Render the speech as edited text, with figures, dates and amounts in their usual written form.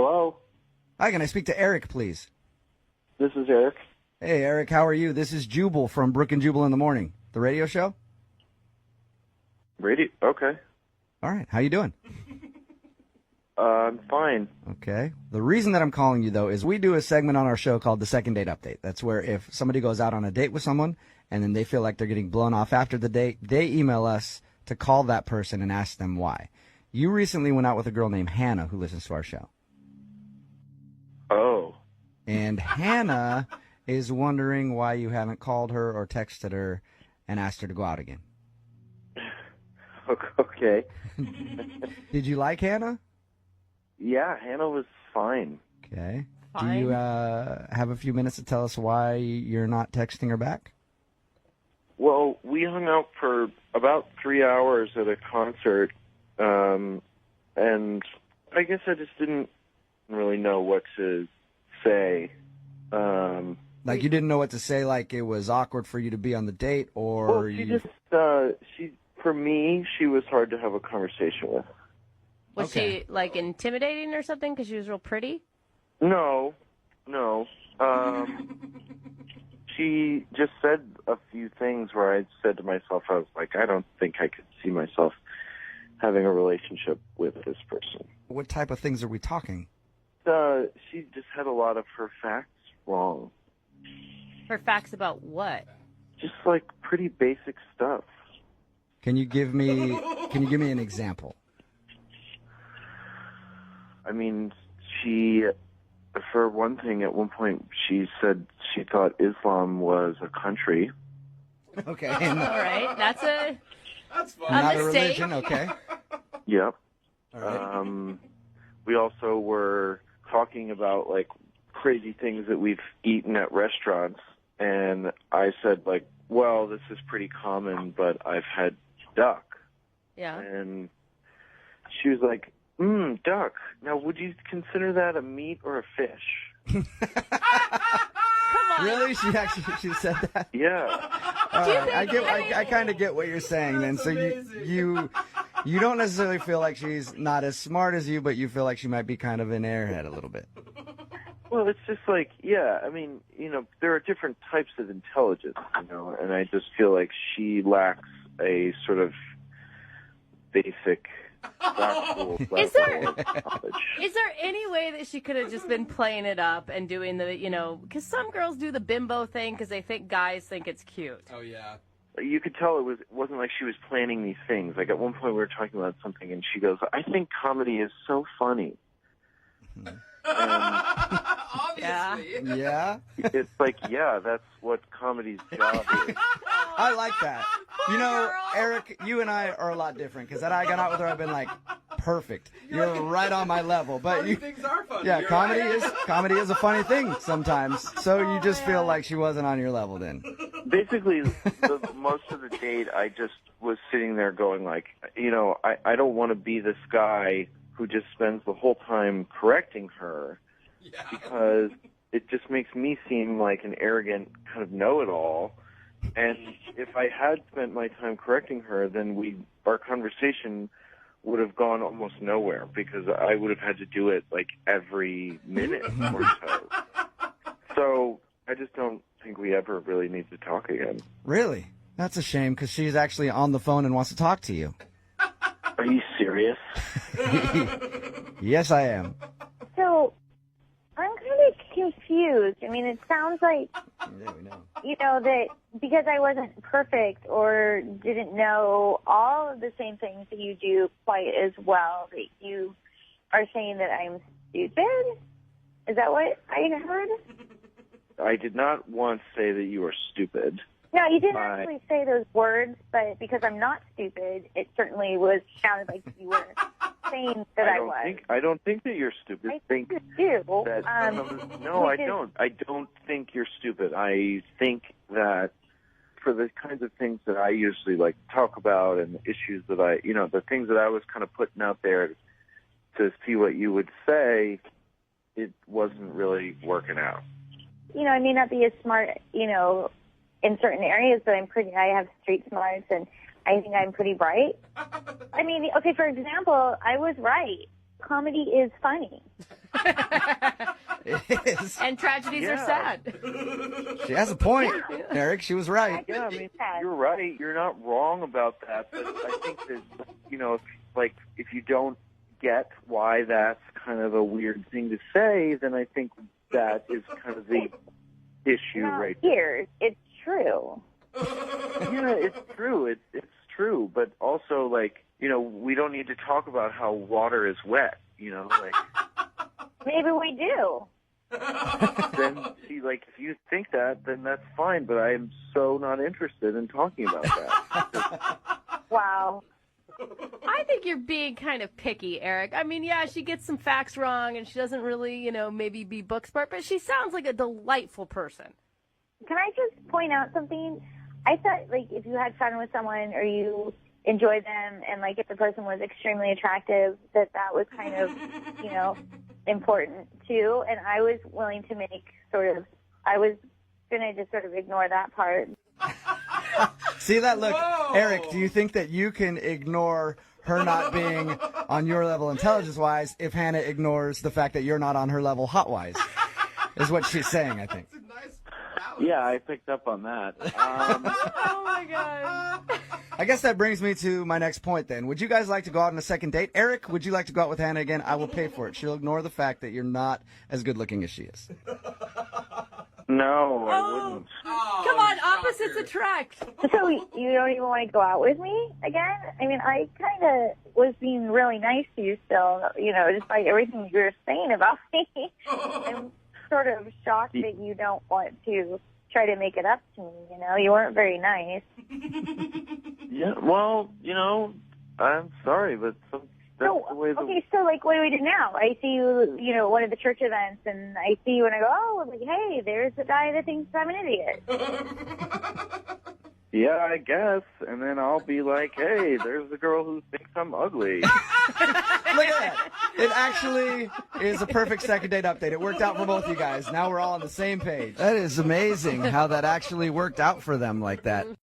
Hello, Hi, can I speak to Eric, please? this is Eric. Hey, Eric, how are you? This is Jubal from Brook and Jubal in the Morning, the radio show. Radio. Okay. All right, how you doing? I'm fine. Okay. The reason that I'm calling you, though, is we do a segment on our show called the Second Date Update. That's where if somebody goes out on a date with someone and then they feel like they're getting blown off after the date, they email us to call that person and ask them why. You recently went out with a girl named Hannah who listens to our show. Oh. And Hannah is wondering why you haven't called her or texted her and asked her to go out again. Okay. Did you like Hannah? Yeah, Hannah was fine. Okay. Fine. Do you have a few minutes to tell us why you're not texting her back? Well, we hung out for about 3 hours at a concert, and I guess I just didn't really know what to say. Like you didn't know what to say, like it was awkward for you to be on the date, or Well, for me, she was hard to have a conversation with. Was Okay. she, like, intimidating or something because she was real pretty? No. She just said a few things where I said to myself, I was like, I don't think I could see myself having a relationship with this person. what type of things are we talking? She just had a lot of her facts wrong. Her facts about what? Just like pretty basic stuff. Can you give me an example? I mean, for one thing, at one point, she said she thought Islam was a country. Okay. All right, that's a Not a mistake. religion, okay. Yep. All right. We also were talking about, like, crazy things that we've eaten at restaurants, and I said, like, well, this is pretty common, but I've had duck. Yeah. And she was like, duck. Now, would you consider that a meat or a fish? Come on. Really? She said that? Yeah. All right. I kind of get what you're saying then. So you don't necessarily feel like she's not as smart as you, but you feel like she might be kind of an airhead a little bit. Well, it's just like, yeah, I mean, there are different types of intelligence, and I just feel like she lacks a sort of basic factual level Is there- of knowledge. Is there any way that she could have just been playing it up and doing the, because some girls do the bimbo thing because they think guys think it's cute. Oh, yeah. You could tell it wasn't like she was planning these things. Like at one point we were talking about something, and she goes, I think comedy is so funny. Obviously. Yeah? It's like, yeah, that's what comedy's job is. I like that. Eric, you and I are a lot different because that I got out with her, I've been like, perfect. You're right on my level. But Funny things are funny. yeah, You're comedy right. is a funny thing sometimes. So you just feel like she wasn't on your level then. Basically, most of the date, I just was sitting there going like, I don't want to be this guy who just spends the whole time correcting her Yeah. because it just makes me seem like an arrogant kind of know-it-all. And if I had spent my time correcting her, then our conversation would have gone almost nowhere because I would have had to do it like every minute or so. So I just don't think we ever really need to talk again. Really? That's a shame because she's actually on the phone and wants to talk to you. Are you serious? Yes, I am. So, I'm kind of confused. I mean, it sounds like, Yeah, we know. that because I wasn't perfect or didn't know all of the same things that you do quite as well, that you are saying that I'm stupid? Is that what I heard? I did not once say that you are stupid. No, you didn't Right. actually say those words, but because I'm not stupid, it certainly sounded like you were saying that I was. I don't think that you're stupid. I think you do. That no, I which is- don't. I don't think you're stupid. I think that for the kinds of things that I usually like to talk about and the issues that the things that I was kind of putting out there to see what you would say, it wasn't really working out. I may not be as smart, in certain areas, but I have street smarts, and I think I'm pretty bright. I mean, okay, for example, I was right. Comedy is funny. It is. And tragedies are sad. She has a point, Eric. She was right. Yeah, I mean, you're right. You're not wrong about that. But I think that, if you don't get why that's kind of a weird thing to say, then I think that is kind of the issue right here. It's true. Yeah, it's true. It's true. But also, we don't need to talk about how water is wet, Maybe we do. Then, see, if you think that, then that's fine, but I am so not interested in talking about that. Wow. I think you're being kind of picky, Eric. I mean, yeah, she gets some facts wrong, and she doesn't really, maybe be book smart, but she sounds like a delightful person. Can I just point out something? I thought, if you had fun with someone or you enjoyed them, and, if the person was extremely attractive, that was kind of, important, too. And I was willing to I was going to just sort of ignore that part. See that? Look, Whoa. Eric, do you think that you can ignore her not being on your level intelligence-wise if Hannah ignores the fact that you're not on her level hot-wise? Is what she's saying, I think. That's a nice balance. Yeah, I picked up on that. Oh, my God. I guess that brings me to my next point then. Would you guys like to go out on a second date? Eric, would you like to go out with Hannah again? I will pay for it. She'll ignore the fact that you're not as good-looking as she is. No, I wouldn't. Oh, Come on, shocker. opposites attract. So you don't even want to go out with me again? I mean, I kind of was being really nice to you still, despite everything you were saying about me. I'm sort of shocked that you don't want to try to make it up to me, You weren't very nice. Yeah, well, I'm sorry, but that's the way the... Okay, so what do we do now? I see you, one of the church events, and I see you and I go, oh, hey, there's the guy that thinks I'm an idiot. Yeah, I guess. And then I'll be like, hey, there's the girl who thinks I'm ugly. Look at that. It actually is a perfect second date update. It worked out for both you guys. Now we're all on the same page. That is amazing how that actually worked out for them like that.